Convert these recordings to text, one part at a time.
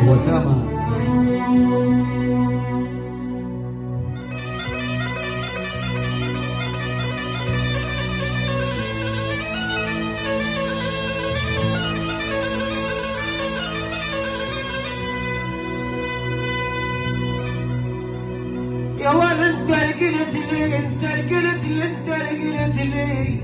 وسامة. يا ولد انت رقلت لي، انت رقلت لي، انت رقلت لي.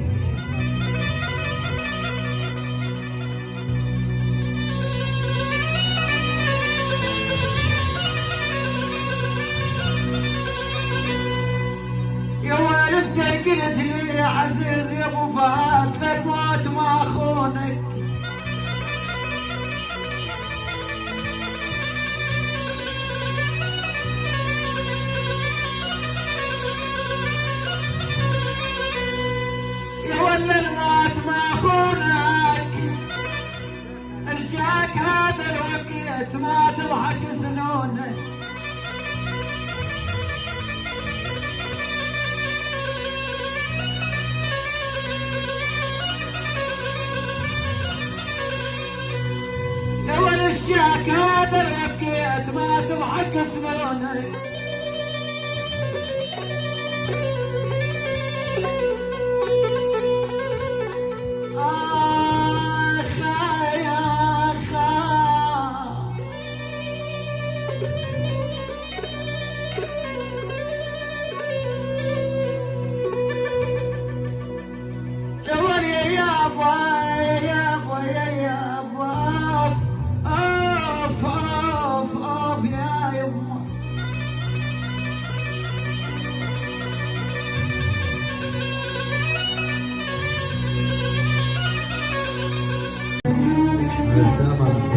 يا ولد انت رقلت لي يا عزيز يا ابو فهد، للموت ما اخونك. ولا الموت ما خونك، ارجعك هذا الوقت ما تضحك سنونك. لو ارجعك هذا الوقت ما تضحك سنونك.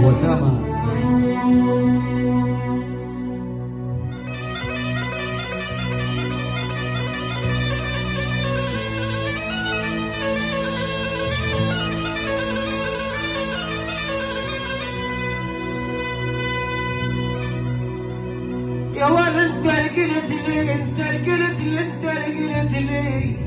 وسامة. يا ولد انت رقلت لي، انت رقلت لي، انت رقلت لي.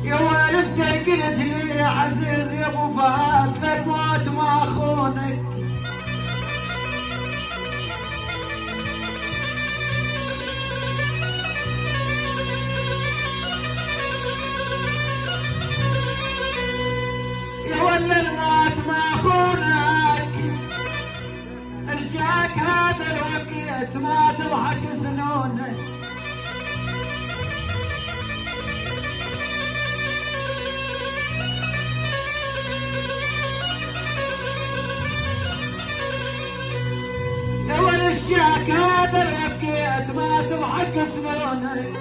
يا ولد انت رقلت لي يا عزيز يا ابو فهد، للموت ما اخونك. ولا الموت ما خونك، ارجعك هذا الوقت ما تضحك سنونك. لو ارجعك هذا الوقت ما تضحك سنونك.